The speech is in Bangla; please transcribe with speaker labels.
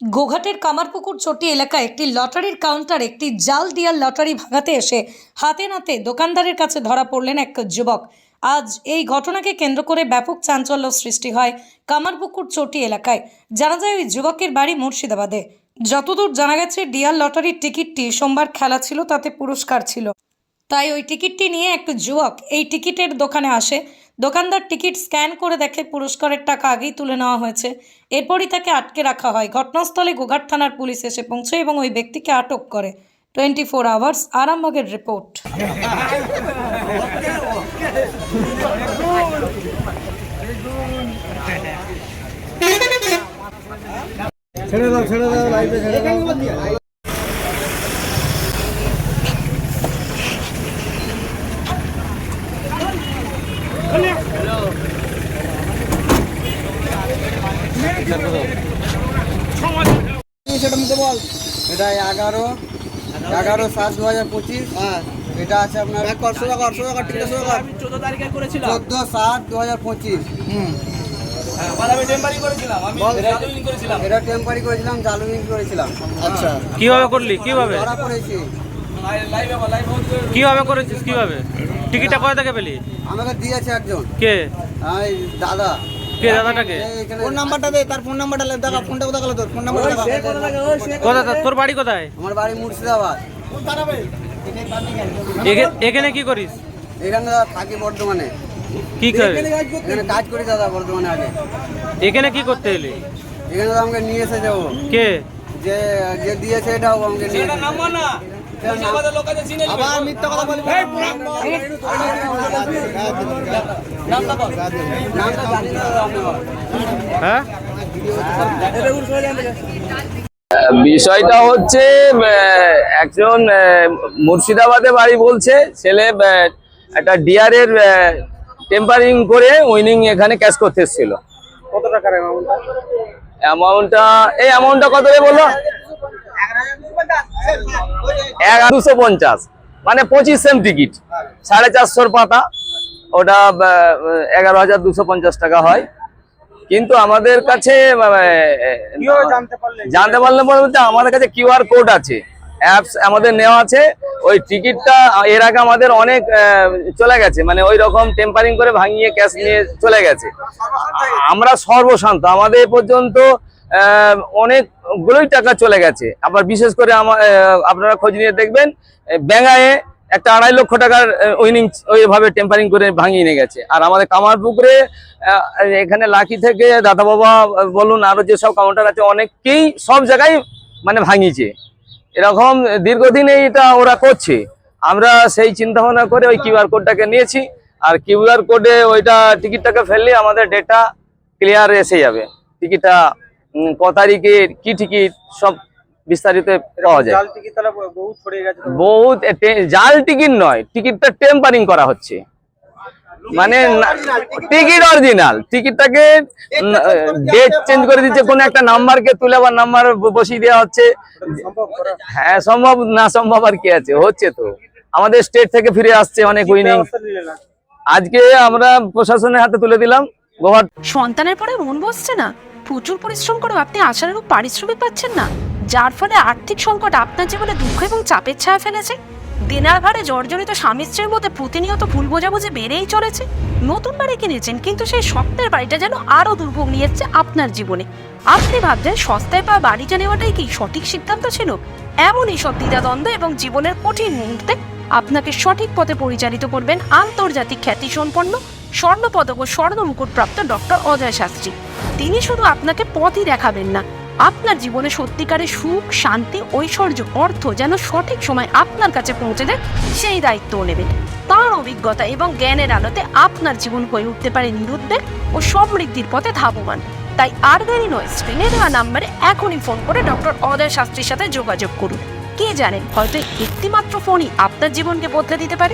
Speaker 1: গোঘাটের কামারপুকুর চটি এলাকায় একটি লটারির কাউন্টারে একটি জাল ডিয়াল লটারি ভাঙাতে এসে হাতে নাতে দোকানদারের কাছে ধরা পড়লেন এক যুবক। আজ এই ঘটনাকে কেন্দ্র করে ব্যাপক চাঞ্চল্য সৃষ্টি হয় কামারপুকুর চটি এলাকায়। জানা যায় ওই যুবকের বাড়ি মুর্শিদাবাদে। যতদূর জানা গেছে ডিয়াল লটারির টিকিটটি সোমবার খেলা ছিল, তাতে পুরস্কার ছিল। তাই ওই টিকিটটি নিয়ে এক যুবক এই টিকিটের দোকানে আসে। দোকানদার টিকিট স্ক্যান করে দেখে পুরস্কারের টাকা আগেই তুলে নেওয়া হয়েছে। এরপরই তাকে আটকে রাখা হয়। ঘটনাস্থলে গোঘাট থানার পুলিশ এসে পৌঁছে এবং ওই ব্যক্তিকে আটক করে। 24 আওয়ার্স আরামবাগের রিপোর্ট।
Speaker 2: ছেড়ে দাও লাইভে ছেড়ে দাও। এটা 11/7/2025। এটা আছে আপনার 14/7/2025। এটা টেম্পারি করেছিলাম, জালুইং করেছিলাম।
Speaker 3: আচ্ছা, কিভাবে করলি? কিভাবে
Speaker 2: ধরা পড়েছি?
Speaker 3: কিভাবে করেছিস? কিভাবে টিকিটটা কোথা থেকে পেলি?
Speaker 2: আমাকে দিয়েছে একজন।
Speaker 3: কে?
Speaker 2: দাদা।
Speaker 3: কে দাদাটাকে?
Speaker 2: ফোন নাম্বারটা দে, তার ফোন নাম্বারটা দেখা। ফোনটা কোথা গেল? তোর ফোন নাম্বারটা
Speaker 3: কোথা? তোর বাড়ি কোথায়?
Speaker 2: আমার বাড়ি মুর্শিদাবাদ।
Speaker 3: এখানে কি করিস?
Speaker 2: এখানে থাকি বর্ধমানে।
Speaker 3: কি করে?
Speaker 2: এখানে কাজ করি দাদা বর্ধমানে। আগে
Speaker 3: এখানে কি করতে এলি?
Speaker 2: এখানে তো আমাকে নিয়ে এসেছে ও।
Speaker 3: কে?
Speaker 2: যে দিয়েছে এটাও আমাকে নিয়ে এসেছে। আবার মিথ্যা কথা বলবি?
Speaker 3: হ্যাঁ,
Speaker 4: বিষয়টা হচ্ছে একজন মুর্শিদাবাদে বাড়ি বলছে, ছেলে একটা ডিয়ারের টেম্পারিং করে উইনিং এখানে ক্যাশ করতে এসেছিল।
Speaker 3: কত টাকার
Speaker 4: অ্যামাউন্টটা কত রে বললো? 1250, মানে 25 সেম টিকিট, 450 পাতা। ওটা 11,250 টাকা হয়। কিন্তু আমাদের কাছে জানতে পারলে বলতে আমাদের কাছে কিউআর কোড আছে, অ্যাপস আমাদের নেওয়া আছে। ওই টিকিটটা এর আগে আমাদের অনেক চলে গেছে, মানে ওই রকম টেম্পারিং করে ভাঙিয়ে ক্যাশ নিয়ে চলে গেছে। আমরা সর্বশান্ত, আমাদের পর্যন্ত অনেকগুলোই টাকা চলে গেছে। আবার বিশেষ করে আপনারা খোঁজ নিয়ে দেখবেন, ব্যাঙ্গায়ে একটা 2.5 লক্ষ টাকার উইনিং ওইভাবে টেম্পারিং করে ভাঙিয়ে নিয়ে গেছে। আর আমাদের কামারপুকুরে এখানে লাকি থেকে দাদা বাবা বলুন, আরো যেসব কাউন্টার আছে, অনেকেই সব জায়গায় মানে ভাঙিয়েছে। এরকম দীর্ঘদিন এটা ওরা করছে। আমরা সেই চিন্তা ভাবনা করে ওই কিউআর কোডটাকে নিয়েছি। আর কিউআর কোডে ওইটা টিকিটটাকে ফেললে আমাদের ডেটা ক্লিয়ার এসে যাবে। টিকিটটা ক তারিখে কি টিকিট সব বিস্তারিত পাওয়া যায়। বহুত জাল টিকিট নয়, টিকিটটা টেম্পারিং করা হচ্ছে, মানে টিকিট অরিজিনাল। টিকিটটাকে ডেট চেঞ্জ করে দিচ্ছে, কোন একটা নাম্বারকে তুলে আবার নাম্বার বসিয়ে দেওয়া হচ্ছে। হ্যাঁ, সম্ভব না সম্ভব আর কি আছে, হচ্ছে তো। আমাদের স্টেট থেকে ফিরে আসছে অনেক উইনিং। আজকে আমরা প্রশাসনের হাতে তুলে দিলাম।
Speaker 5: সন্তানের পরে মন বসছে না, প্রচুর পরিশ্রম করেও আপনি আশানুরূপ পারিশ্রমিক পাচ্ছেন না, যার ফলে আর্থিক সংকট আপনার জীবনে দুঃখ এবং চাপের ছায়া ফেলেছে। দিনার ভারে জর্জরিত স্বামী স্ত্রীর মধ্যে প্রতিনিয়ত ভুল বোঝাবুঝি বেড়েই চলেছে। নতুন বাড়ি কিনেছেন, কিন্তু সেই স্বপ্নের বাড়িটা যেন আরো দুর্ভোগ নিয়ে এসেছে আপনার জীবনে। আপনি ভাবছেন সস্তায় পাওয়া বাড়িটা নেওয়াটাই কি সঠিক সিদ্ধান্ত ছিল? এমনই সব দ্বিধাদ্বন্দ্ব এবং জীবনের কঠিন মুহূর্তে আপনাকে সঠিক পথে পরিচালিত করবেন আন্তর্জাতিক খ্যাতিসম্পন্ন স্বর্ণপদক ও স্বর্ণ মুকুটপ্রাপ্ত ডক্টর অজয় শাস্ত্রী। তিনি শুধু আপনাকে পথই দেখাবেন না, আপনার জীবনে সত্যিকারের সুখ, শান্তি, ঐশ্বর্য, অর্থ যেন সঠিক সময় আপনার কাছে পৌঁছে দেয়, সেই দায়িত্বও নেবেন। তাঁর অভিজ্ঞতা এবং জ্ঞানের আলোতে আপনার জীবন হয়ে উঠতে পারে নিরুদ্বেগ ও সমৃদ্ধির পথে ধাবমান। তাই আর দেরি নয়, স্ক্রিনে দেওয়া নাম্বারে এখনই ফোন করে ডক্টর অজয় শাস্ত্রীর সাথে যোগাযোগ করুন। কে জানেন, হয়তো একটিমাত্র ফোনই আপনার জীবনকে বদলে দিতে পারে।